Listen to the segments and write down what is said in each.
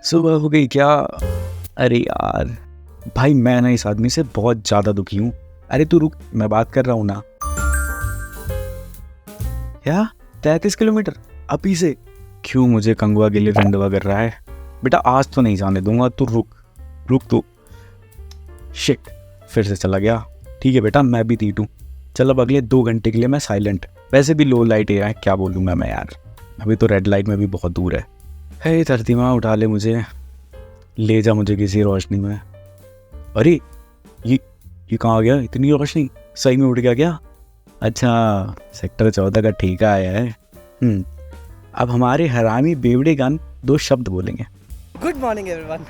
सुबह हो गई क्या? अरे यार भाई, मैं ना इस आदमी से बहुत ज़्यादा दुखी हूँ। अरे तू रुक, मैं बात कर रहा हूँ ना। क्या 33 किलोमीटर अभी से? क्यों मुझे कंगवा के लिए रंडवा कर रहा है? बेटा आज तो नहीं जाने दूंगा, तू रुक तू। शिट, फिर से चला गया। ठीक है बेटा, मैं भी तीट हूँ। चल अब अगले 2 घंटे के लिए मैं साइलेंट। वैसे भी लो लाइट है, क्या बोलूँगा मैं यार। अभी तो रेड लाइट में भी बहुत दूर है। हे धरती माँ, उठा ले मुझे, ले जा मुझे किसी रोशनी में। अरे ये कहाँ आ गया? इतनी रोशनी, सही में उठ गया क्या? अच्छा, सेक्टर 14 का ठेका आया है। अब हमारे हरामी बेवड़े गान 2 शब्द बोलेंगे। Good morning everyone.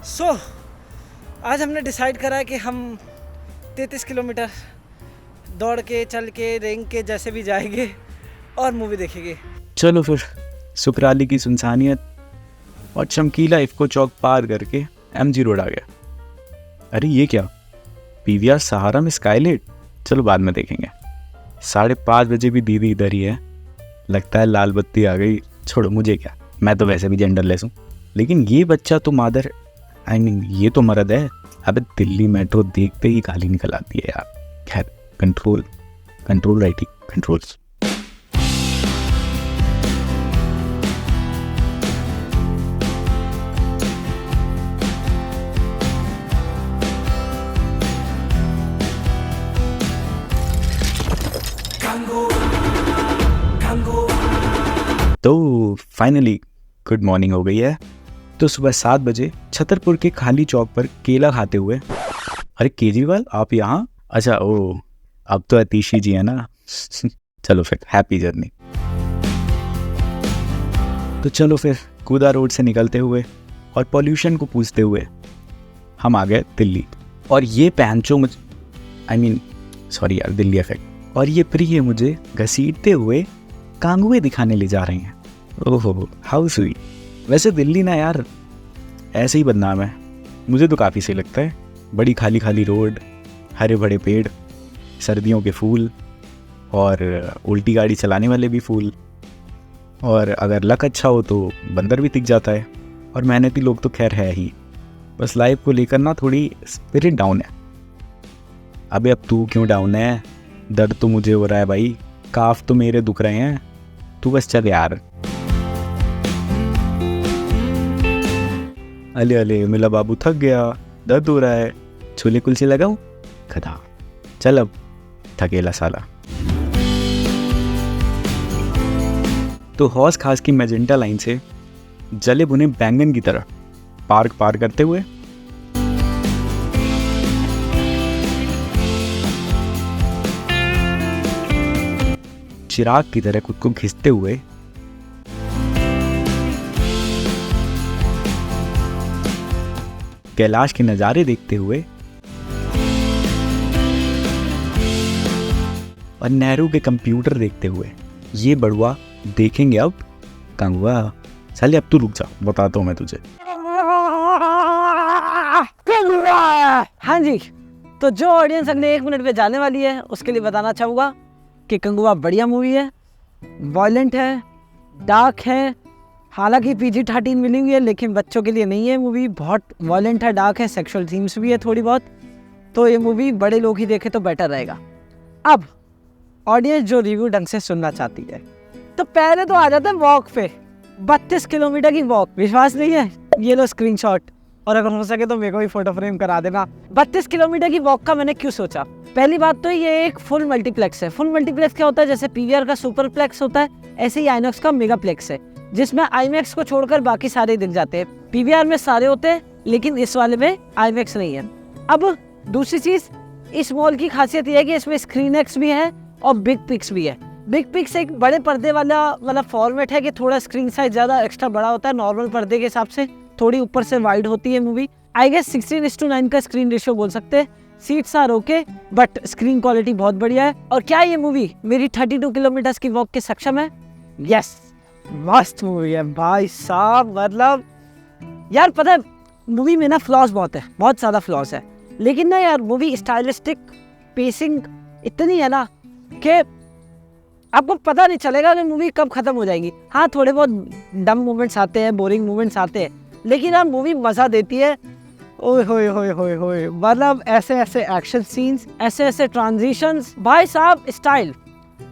सो आज हमने डिसाइड करा है कि हम 33 किलोमीटर दौड़ के, चल के, रेंग के, जैसे भी जाएंगे और मूवी देखेंगे। चलो फिर, सुकराली की सुनसानियत और चमकीला इफ्को चौक पार करके MG रोड आ गया। अरे ये क्या, PVR सहारा में स्काईलाइट? चलो बाद में देखेंगे। 5:30 बजे भी दीदी इधर ही है। लगता है लाल बत्ती आ गई। छोड़ो, मुझे क्या, मैं तो वैसे भी जेंडरलेस हूँ। लेकिन ये बच्चा तो ये तो मर्द है। अबे दिल्ली मेट्रो देखते ही गाली निकल आती है यार। खैर, कंट्रोल राइटिंग कंट्रोल्स। तो फाइनली गुड मॉर्निंग हो गई है। तो सुबह 7 बजे छतरपुर के खाली चौक पर केला खाते हुए, अरे केजरीवाल आप यहाँ? अच्छा ओ, अब तो अतीशी जी है ना। चलो फिर, हैप्पी जर्नी। तो चलो फिर, कूदा रोड से निकलते हुए और पॉल्यूशन को पूछते हुए हम आ गए दिल्ली। और ये पैंचो सॉरी यार, दिल्ली इफेक्ट। और ये प्रिय मुझे घसीटते हुए कांगुए दिखाने ले जा रहे हैं। ओहो हाउ स्वीट। वैसे दिल्ली ना यार ऐसे ही बदनाम है। मुझे तो काफ़ी सही लगता है। बड़ी खाली खाली रोड, हरे भरे पेड़, सर्दियों के फूल और उल्टी गाड़ी चलाने वाले भी फूल। और अगर लक अच्छा हो तो बंदर भी दिख जाता है। और मेहनती लोग तो खैर है ही। बस लाइफ को लेकर ना थोड़ी स्पिरिट डाउन है। अबे अब तू क्यों डाउन है? दर्द तो मुझे हो रहा है भाई, काफ तो मेरे दुख रहे हैं। तू बस चल यार। अले मिला बाबू थक गया, दर्द हो रहा है, छोले कुलचे लगाऊं? खदा, चल अब थकेला साला। तो हौस खास की मैजेंटा लाइन से जले भुने बैंगन की तरह पार्क पार करते हुए चिराग की तरह खुद को घिसते हुए कैलाश के नज़ारे देखते हुए और नेहरू के कंप्यूटर देखते हुए ये बड़ुआ देखेंगे अब कंगवा। चलिए अब तू रुक जा, बताता हूँ मैं तुझे। हाँ जी, तो जो ऑडियंस अगले 1 मिनट में जाने वाली है उसके लिए बताना चाहूँगा कि कंगुआ बढ़िया मूवी है, वॉयलेंट है, डार्क है। हालांकि PG-13 मिली हुई है लेकिन बच्चों के लिए नहीं है। मूवी बहुत वॉयलेंट है, डार्क है, सेक्सुअल थीम्स भी है थोड़ी बहुत। तो ये मूवी बड़े लोग ही देखे तो बेटर रहेगा। अब ऑडियंस जो रिव्यू ढंग से सुनना चाहती है तो पहले तो आ जाता है वॉक पे। 32 किलोमीटर की वॉक, विश्वास नहीं है? ये लो स्क्रीनशॉट, और अगर हो सके तो मेरे को भी फोटो फ्रेम करा देना। 32 किलोमीटर की वॉक का मैंने क्यों सोचा? पहली बात तो ये एक फुल मल्टीप्लेक्स है। फुल मल्टीप्लेक्स क्या होता है? जैसे PVR का सुपरप्लेक्स होता है, ऐसे ही आइनॉक्स का मेगाप्लेक्स है, जिसमें IMAX को छोड़कर बाकी सारे दिख जाते हैं। PVR में सारे होते हैं लेकिन इस वाले में IMAX नहीं है। अब दूसरी चीज, इस मॉल की खासियत ये है कि इसमें ScreenX भी है और बिग पिक्स भी है। बिग पिक्स एक बड़े पर्दे वाला फॉर्मेट है कि थोड़ा स्क्रीन साइज ज़्यादा एक्स्ट्रा बड़ा होता है नॉर्मल पर्दे के हिसाब से, थोड़ी ऊपर से वाइड होती है मूवी। आई गेस 16:9 का स्क्रीन रेशियो बोल सकते हैं। Seats are okay but screen quality बहुत बढ़िया है। और क्या ये मूवी मेरी 32 किलोमीटर की वॉक के सक्षम है? यस, मस्त मूवी है भाई साहब। मतलब यार पता है मूवी में ना फ्लॉज बहुत है, बहुत ज़्यादा फ्लॉज है, लेकिन ना यार मूवी स्टाइलिस्टिक, पेसिंग इतनी है ना कि आपको पता नहीं चलेगा कि मूवी कब खत्म हो जाएगी। हाँ, थोड़े बहुत डम मोमेंट्स आते हैं, बोरिंग मोमेंट्स आते हैं, लेकिन यार मूवी मज़ा देती है। ओए होए होए होए होए, मतलब ऐसे ऐसे एक्शन सीन्स, ऐसे ऐसे ट्रांजिशंस, भाई साहब स्टाइल,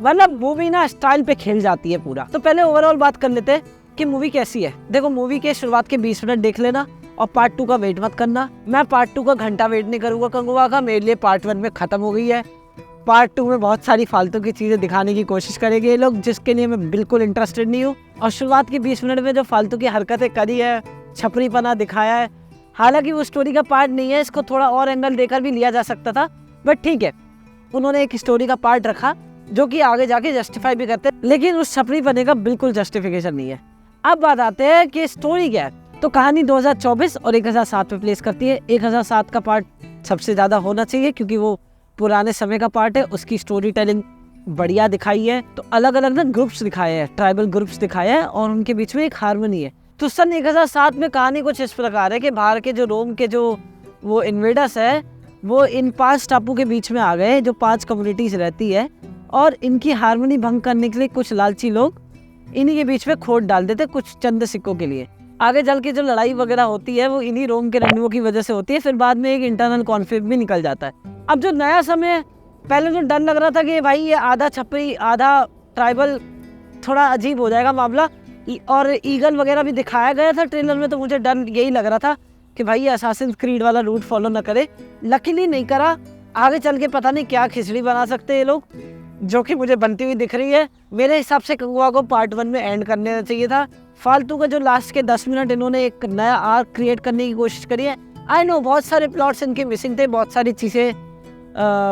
मतलब मूवी ना स्टाइल पे खेल जाती है पूरा। तो पहले ओवरऑल बात कर लेते हैं कि मूवी कैसी है। देखो मूवी के शुरुआत के 20 मिनट देख लेना और पार्ट 2 का वेट मत करना। मैं पार्ट 2 का घंटा वेट नहीं करूँगा कंगुआ का, मेरे लिए पार्ट 1 में ख़त्म हो गई है। पार्ट 2 में बहुत सारी फालतू की चीज़ें दिखाने की कोशिश करेंगे ये लोग, जिसके लिए मैं बिल्कुल इंटरेस्टेड नहीं हूँ। और शुरुआत के 20 मिनट में जो फालतू की हरकतें करी है, छपरीपना दिखाया है, हालांकि वो स्टोरी का पार्ट नहीं है, इसको थोड़ा और एंगल देकर भी लिया जा सकता था, बट ठीक है, उन्होंने एक स्टोरी का पार्ट रखा जो कि आगे जाके जस्टिफाई भी करते हैं, लेकिन उस छपरीपने का बिल्कुल जस्टिफिकेशन नहीं है। अब बात आते हैं कि स्टोरी क्या है। तो कहानी 2024 और 1007 में प्लेस करती है। 1007 का पार्ट सबसे ज़्यादा होना चाहिए क्योंकि वो पुराने समय का पार्ट है, उसकी स्टोरी टेलिंग बढ़िया दिखाई है। तो अलग अलग ना ग्रुप्स दिखाए हैं, ट्राइबल ग्रुप्स दिखाए हैं और उनके बीच में एक हार्मनी है। तो सन 1007 में कहानी कुछ इस प्रकार है कि बाहर के जो रोम के जो वो इन्वेडर्स है, वो इन 5 टापू के बीच में आ गए, जो 5 कम्युनिटीज रहती है, और इनकी हार्मनी भंग करने के लिए कुछ लालची लोग इन्हीं के बीच में खोट डाल देते कुछ चंद सिक्कों के लिए। आगे चल के जो लड़ाई वगैरह होती है वो इन्हीं रोम के रहनुओं की वजह से होती है, फिर बाद में एक इंटरनल कॉन्फ्लिक्ट भी निकल जाता है। अब जो नया समय, पहले जो डर लग रहा था कि भाई ये आधा छपरी आधा ट्राइबल, थोड़ा अजीब हो जाएगा मामला, और ईगल वगैरह भी दिखाया गया था ट्रेलर में, तो मुझे डर यही लग रहा था कि भाई ये असासिन्स क्रीड वाला रूट फॉलो ना करे। लकीली नहीं करा। आगे चल के पता नहीं क्या खिचड़ी बना सकते हैं ये लोग, जो कि मुझे बनती हुई दिख रही है। मेरे हिसाब से कंगुआ को पार्ट 1 में एंड करने चाहिए था। फालतू का जो लास्ट के 10 मिनट इन्होंने एक नया आर्क क्रिएट करने की कोशिश करी है। आई नो बहुत सारे प्लॉट्स इनके मिसिंग थे, बहुत सारी चीज़ें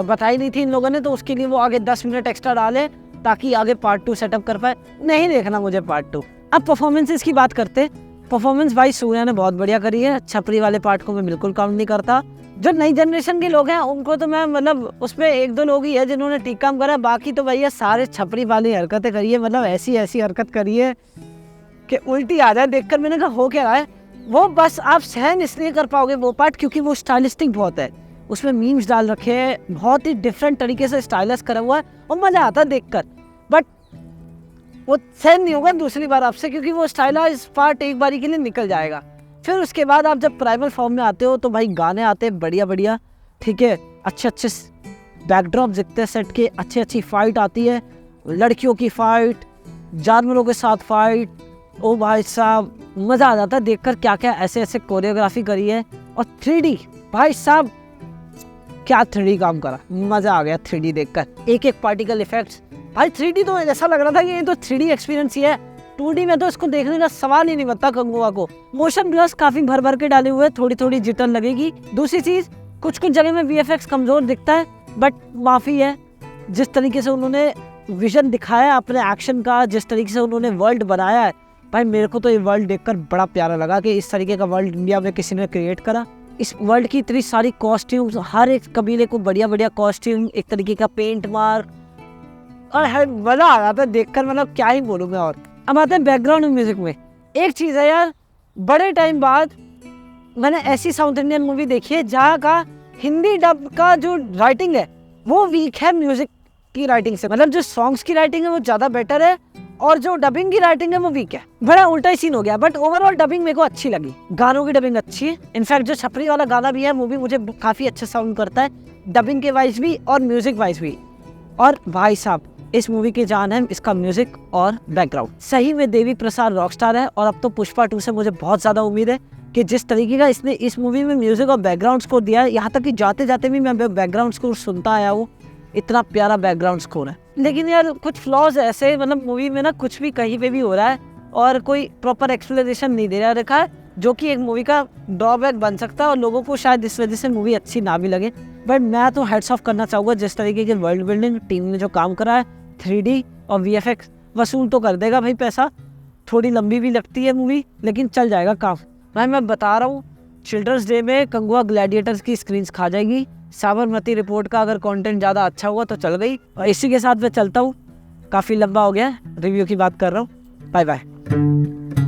बताई नहीं थी इन लोगों ने, तो उसके लिए वो आगे 10 मिनट एक्स्ट्रा डाले ताकि आगे पार्ट 2 सेटअप कर पाए। नहीं देखना मुझे पार्ट 2। अब परफॉर्मेंसेस की बात करते। परफॉर्मेंस भाई सूर्या ने बहुत बढ़िया करी है। छपरी वाले पार्ट को मैं बिल्कुल काउंट नहीं करता। जो नई जनरेशन के लोग हैं उनको तो मैं मतलब उसमें 1-2 लोग ही है जिन्होंने ठीक काम करा, बाकी तो भैया सारे छपरी वाली हरकतें करी है। मतलब ऐसी ऐसी हरकत करी है कि उल्टी आ जाए देखकर। मैंने कहा हो क्या रहा है। वो बस आप सहन इसलिए कर पाओगे वो पार्ट क्योंकि वो स्टाइलिस्टिक बहुत है, उसमें मीम्स डाल रखे हैं, बहुत ही डिफरेंट तरीके से स्टाइलिश करा हुआ है और मज़ा आता है देखकर। बट वो सहन नहीं होगा दूसरी बार आपसे, क्योंकि वो स्टाइलाइज पार्ट एक बारी के लिए निकल जाएगा। फिर उसके बाद आप जब प्राइमल फॉर्म में आते हो तो भाई गाने आते हैं बढ़िया बढ़िया, ठीक है, अच्छे अच्छे बैकड्रॉप दिखते हैं सेट के, अच्छी अच्छी फाइट आती है, लड़कियों की फाइट, जानवरों के साथ फाइट। ओ भाई साहब मज़ा आ जाता है देखकर, क्या क्या ऐसे ऐसे कोरियोग्राफी करी है। और 3D भाई साहब क्या 3D काम करा, मज़ा आ गया 3D देखकर। एक एक पार्टिकल इफेक्ट्स भाई 3D तो ऐसा लग रहा था कि ये तो 3D एक्सपीरियंस ही है। 2D में तो इसको देखने का सवाल ही नहीं बनता कंगुआ को। मोशन ब्लर्स काफ़ी भर भर के डाले हुए, थोड़ी थोड़ी जिटर लगेगी। दूसरी चीज़ कुछ कुछ जगह में VFX कमज़ोर दिखता है, बट माफ़ी है। जिस तरीके से उन्होंने विजन दिखाया अपने एक्शन का, जिस तरीके से उन्होंने वर्ल्ड बनाया है, भाई मेरे को तो ये वर्ल्ड देखकर बड़ा प्यारा लगा कि इस तरीके का वर्ल्ड इंडिया में किसी ने क्रिएट करा। इस वर्ल्ड की इतनी सारी कॉस्ट्यूम्स, हर एक कबीले को बढ़िया बढ़िया कॉस्ट्यूम, एक तरीके का पेंट मार्क, और हर मज़ा आ रहा था देखकर। मतलब क्या ही बोलूँ मैं। और अब आते हैं बैकग्राउंड म्यूजिक में। एक चीज़ है यार, बड़े टाइम बाद मैंने ऐसी साउथ इंडियन मूवी देखी है जहाँ का हिंदी डब का जो राइटिंग है वो वीक है म्यूजिक की राइटिंग से। मतलब जो सॉन्ग्स की राइटिंग है वो ज़्यादा बेटर है और जो डबिंग की राइटिंग है वो वीक है। बड़ा उल्टा ही सीन हो गया। बट ओवरऑल डबिंग मेरे को अच्छी लगी, गानों की डबिंग अच्छी है। इनफैक्ट जो छपरी वाला गाना भी है वो भी मुझे काफ़ी अच्छा साउंड करता है, डबिंग के वाइज भी और म्यूजिक वाइज भी। और भाई साहब इस मूवी की जान है इसका म्यूजिक और बैकग्राउंड। सही में देवी प्रसाद रॉकस्टार है। और अब तो पुष्पा 2 से मुझे बहुत ज़्यादा उम्मीद है कि जिस तरीके का इसने इस मूवी में म्यूजिक और बैकग्राउंड स्कोर दिया है, यहाँ तक कि जाते जाते भी मैं बैकग्राउंड स्कोर सुनता आया हूँ, इतना प्यारा बैकग्राउंड स्कोर है। लेकिन यार कुछ फ्लॉज ऐसे, मतलब मूवी में ना कुछ भी कहीं पे भी हो रहा है और कोई प्रॉपर एक्सप्लेनेशन नहीं दे रहा रखा है, जो कि एक मूवी का ड्रॉबैक बन सकता है और लोगों को शायद इस वजह से मूवी अच्छी ना भी लगे। बट मैं तो हेड्स ऑफ करना चाहूँगा जिस तरीके की वर्ल्ड बिल्डिंग टीम ने जो काम करा है। 3D और VFX वसूल तो कर देगा भाई पैसा। थोड़ी लंबी भी लगती है मूवी लेकिन चल जाएगा काम। भाई मैं बता रहा हूँ, चिल्ड्रंस डे में कंगुआ ग्लैडिएटर्स की स्क्रीन्स खा जाएगी। साबरमती रिपोर्ट का अगर कंटेंट ज़्यादा अच्छा हुआ तो चल गई। और इसी के साथ मैं चलता हूँ, काफ़ी लंबा हो गया रिव्यू की बात कर रहा हूँ। Bye bye.